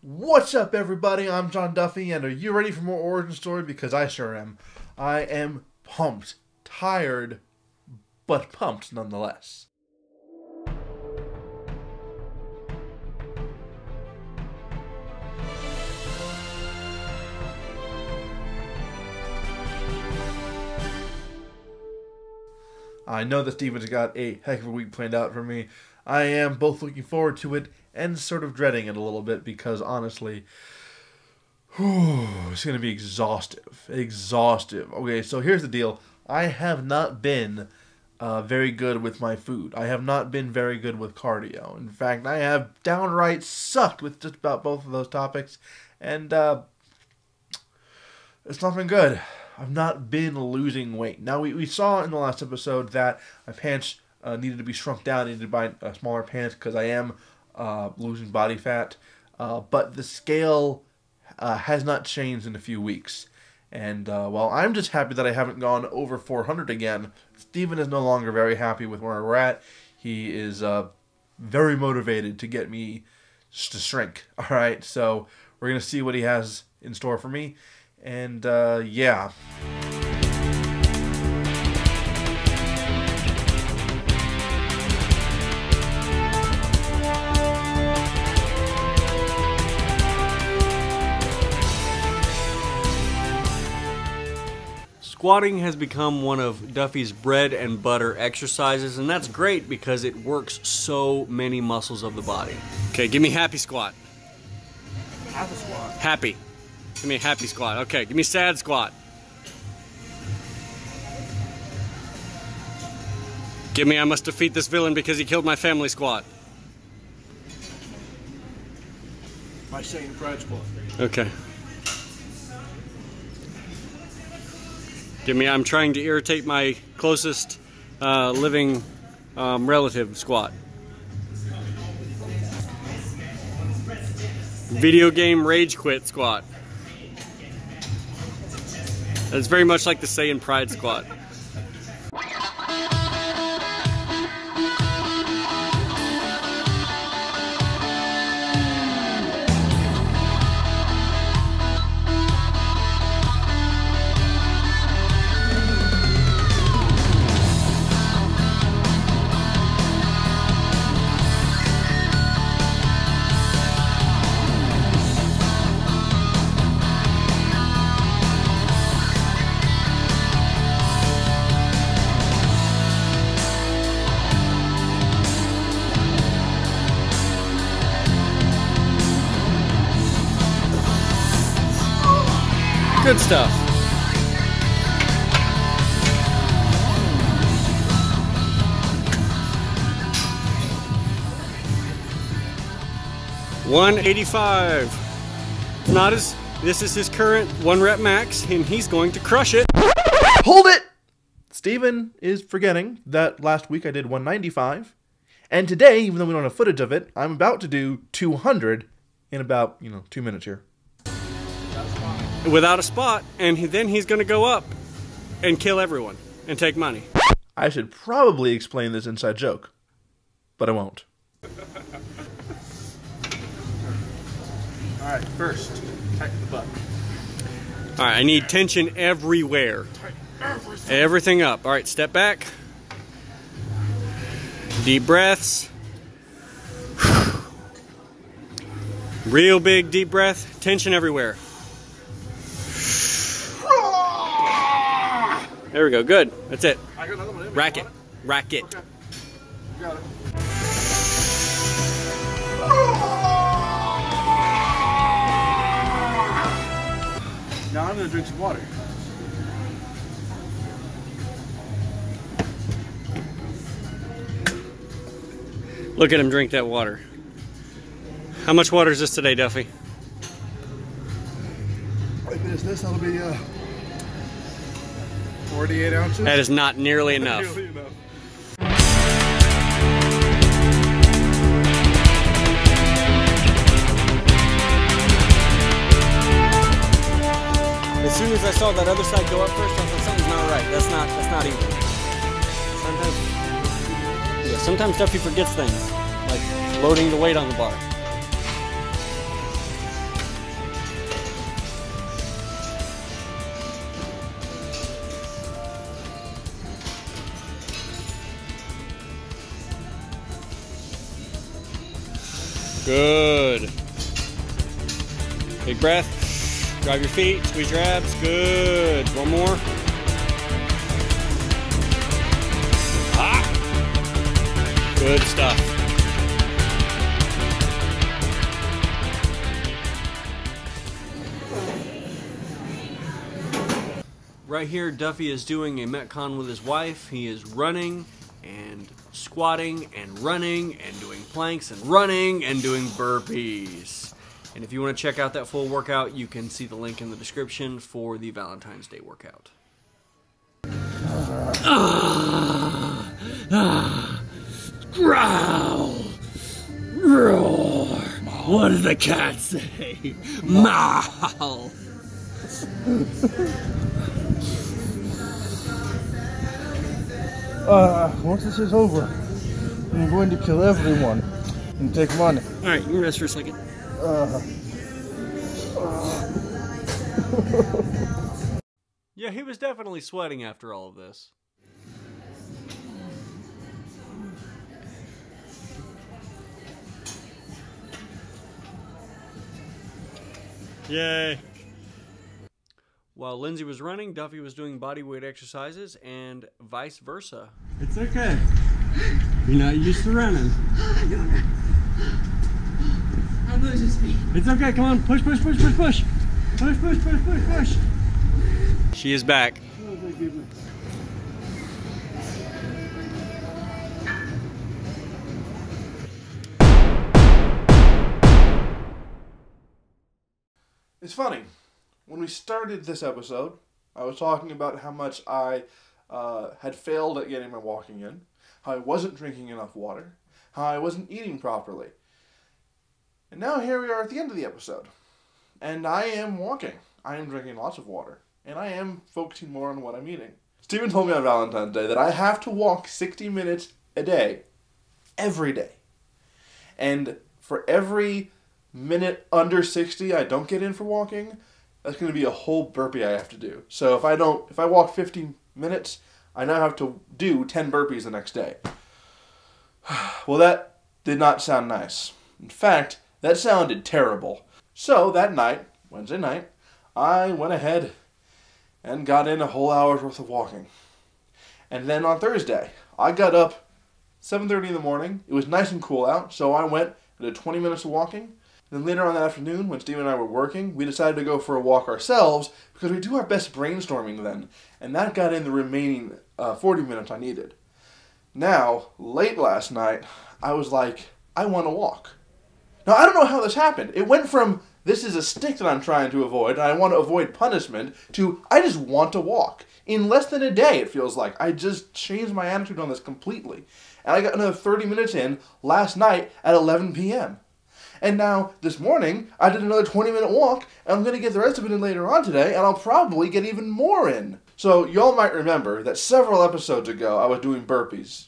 What's up, everybody? I'm John Duffy, and are you ready for more origin story? Because I sure am. I am pumped, tired, but pumped nonetheless. I know that Steven's got a heck of a week planned out for me. I am both looking forward to it and sort of dreading it a little bit because, honestly, it's going to be exhaustive. Okay, so here's the deal. I have not been very good with my food. I have not been very good with cardio. In fact, I have downright sucked with just about both of those topics, and it's not been good. I've not been losing weight. Now, we saw in the last episode that my pants needed to be shrunk down. I needed to buy smaller pants because I am losing body fat. But the scale has not changed in a few weeks. And while I'm just happy that I haven't gone over 400 again, Steven is no longer very happy with where we're at. He is very motivated to get me to shrink. All right, so we're going to see what he has in store for me. And, yeah. Squatting has become one of Duffy's bread and butter exercises, and that's great because it works so many muscles of the body. Okay, give me happy squat. Half a squat. Happy. Give me a happy squat. Okay, give me sad squat. Give me I must defeat this villain because he killed my family squat. My second pride squat. Okay. Give me I'm trying to irritate my closest living relative squat. Video game rage quit squat. It's very much like the Saiyan pride squat. Good stuff. $185. Not as this is his current 1 rep max, and he's going to crush it. Hold it! Steven is forgetting that last week I did 195, and today, even though we don't have footage of it, I'm about to do 200 in about 2 minutes here. Without a spot, and then he's going to go up and kill everyone and take money. I should probably explain this inside joke, but I won't. Alright, first, tighten the butt. Alright, I need tension everywhere. Everything up. Alright, step back. Deep breaths. Real big deep breath. Tension everywhere. There we go, good. That's it. I got another one in. Rack it. Rack it. Okay. You got it. Now I'm going to drink some water. Look at him drink that water. How much water is this today, Duffy? Like this, that'll be 48 ounces. That is not nearly enough. Nearly enough. As soon as I saw that other side go up first, I thought something's not right. That's not even. Sometimes Duffy forgets things, like loading the weight on the bar. Good. Big breath. Drive your feet. Squeeze your abs. Good. One more. Ah. Good stuff. Right here, Duffy is doing a Metcon with his wife. He is running and squatting and running and doing planks and running and doing burpees. And if you want to check out that full workout, you can see the link in the description for the Valentine's Day workout. Growl! Roar! What does the cat say? Mow! Once this is over, I'm going to kill everyone and take money. Alright, you can rest for a second. Yeah, he was definitely sweating after all of this. Yay! While Lindsay was running, Duffy was doing bodyweight exercises and vice versa. It's okay. You're not used to running. No. I'm losing speed. It's okay, come on, push, push, push, push, push. Push, push, push, push, push. She is back. Oh, my goodness. It's funny. When we started this episode, I was talking about how much I had failed at getting my walking in, how I wasn't drinking enough water, how I wasn't eating properly. And now here we are at the end of the episode. And I am walking. I am drinking lots of water. And I am focusing more on what I'm eating. Steven told me on Valentine's Day that I have to walk 60 minutes a day, every day. And for every minute under 60 I don't get in for walking, that's going to be a whole burpee I have to do. So if I walk 50 minutes, I now have to do 10 burpees the next day. Well, that did not sound nice. In fact, that sounded terrible. So that night, Wednesday night, I went ahead and got in a whole hour's worth of walking. And then on Thursday, I got up 7:30 in the morning. It was nice and cool out, so I went and did 20 minutes of walking. Then later on that afternoon, when Steve and I were working, we decided to go for a walk ourselves because we do our best brainstorming then. And that got in the remaining 40 minutes I needed. Now, late last night, I was like, I want to walk. Now, I don't know how this happened. It went from, this is a stick that I'm trying to avoid, and I want to avoid punishment, to, I just want to walk. In less than a day, it feels like. I just changed my attitude on this completely. And I got another 30 minutes in last night at 11 p.m. And now, this morning, I did another 20-minute walk, and I'm going to get the rest of it in later on today, and I'll probably get even more in. So, y'all might remember that several episodes ago, I was doing burpees.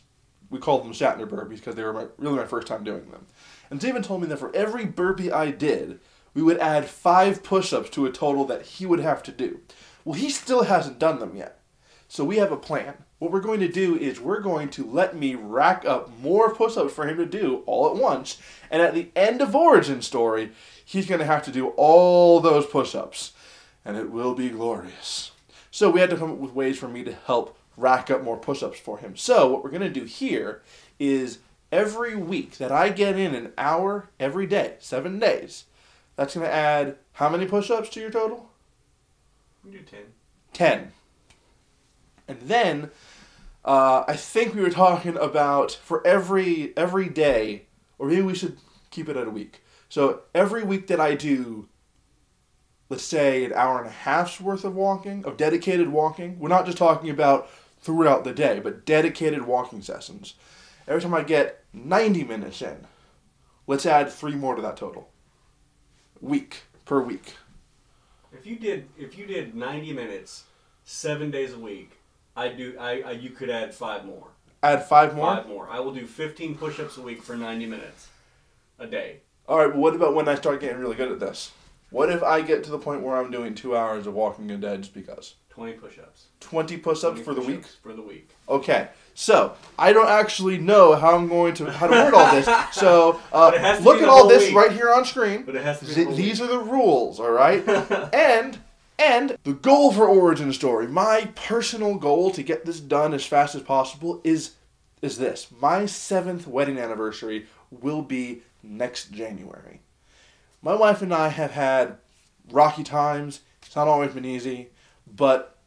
We called them Shatner burpees because they were really my first time doing them. And Steven told me that for every burpee I did, we would add 5 push-ups to a total that he would have to do. Well, he still hasn't done them yet. So we have a plan. What we're going to do is we're going to let me rack up more push-ups for him to do all at once. And at the end of Origin Story, he's going to have to do all those push-ups. And it will be glorious. So we had to come up with ways for me to help rack up more push-ups for him. So what we're going to do here is every week that I get in an hour every day, 7 days, that's going to add how many push-ups to your total? We do 10. 10. And then, I think we were talking about for every day, or maybe we should keep it at a week. So every week that I do, let's say an hour and a half's worth of walking, of dedicated walking, we're not just talking about throughout the day, but dedicated walking sessions. Every time I get 90 minutes in, let's add 3 more to that total. Per week. If you did 90 minutes, 7 days a week, you could add 5 more. Add 5 more? 5 more. I will do 15 push-ups a week for 90 minutes a day. All right, but what about when I start getting really good at this? What if I get to the point where I'm doing 2 hours of Walking Dead just because? 20 push-ups. 20 push-ups for the week? For the week. Okay. So, I don't actually know how to word all this. So, look at all this right here on screen. But it has to be These are the rules, all right? And the goal for Origin Story, my personal goal to get this done as fast as possible is this. My 7th wedding anniversary will be next January. My wife and I have had rocky times. It's not always been easy. But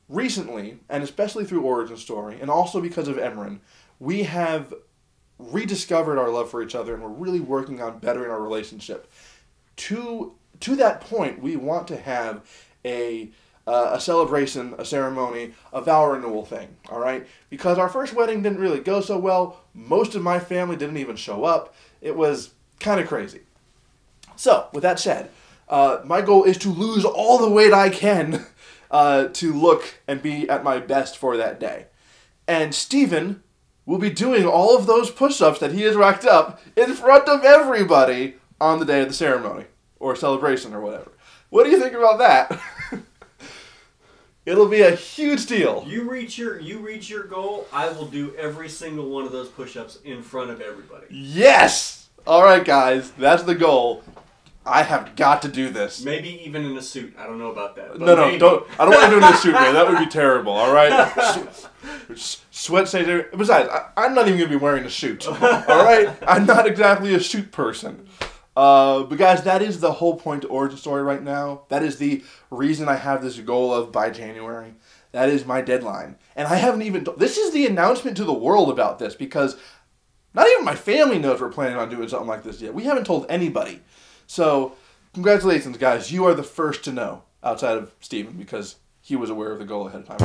recently, and especially through Origin Story, and also because of Emran, we have rediscovered our love for each other, and we're really working on bettering our relationship. To that point, we want to have a celebration, a ceremony, a vow renewal thing, all right? Because our first wedding didn't really go so well. Most of my family didn't even show up. It was kind of crazy. So, with that said, my goal is to lose all the weight I can to look and be at my best for that day. And Steven will be doing all of those push-ups that he has racked up in front of everybody on the day of the ceremony, or celebration, or whatever. What do you think about that? It'll be a huge deal. You reach your goal, I will do every single one of those push-ups in front of everybody. Yes! Alright guys, that's the goal. I have got to do this. Maybe even in a suit. I don't know about that. No, don't. I don't want to do it in a suit, man. That would be terrible, alright? Sweat stays there. Besides, I'm not even going to be wearing a suit. Alright? I'm not exactly a suit person. But guys, that is the whole point to Origin Story right now. That is the reason I have this goal of by January. That is my deadline. And I haven't even... This is the announcement to the world about this, because not even my family knows we're planning on doing something like this yet. We haven't told anybody. So, congratulations, guys. You are the first to know, outside of Steven, because he was aware of the goal ahead of time.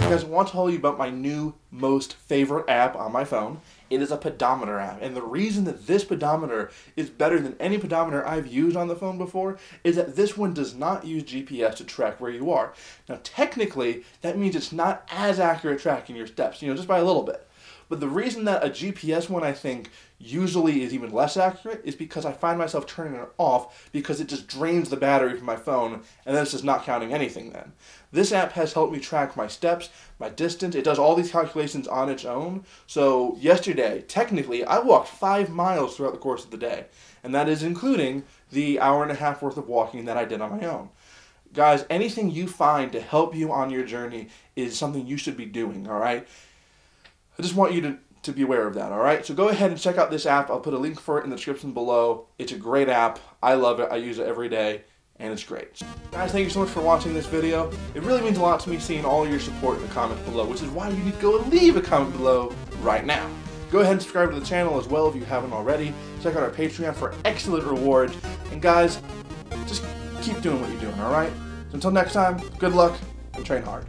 Guys, I want to tell you about my new most favorite app on my phone. It is a pedometer app, and the reason that this pedometer is better than any pedometer I've used on the phone before is that this one does not use GPS to track where you are. Now, technically, that means it's not as accurate tracking your steps, just by a little bit. But the reason that a GPS one, I think, usually is even less accurate is because I find myself turning it off because it just drains the battery from my phone, and then it's just not counting anything then. This app has helped me track my steps, my distance. It does all these calculations on its own. So yesterday, technically, I walked 5 miles throughout the course of the day, and that is including the hour-and-a-half worth of walking that I did on my own. Guys, anything you find to help you on your journey is something you should be doing, all right? I just want you to be aware of that, all right? So go ahead and check out this app. I'll put a link for it in the description below. It's a great app. I love it. I use it every day, and it's great. Guys, thank you so much for watching this video. It really means a lot to me seeing all your support in the comments below, which is why you need to go and leave a comment below right now. Go ahead and subscribe to the channel as well if you haven't already. Check out our Patreon for excellent rewards. And guys, just keep doing what you're doing, all right? So until next time, good luck and train hard.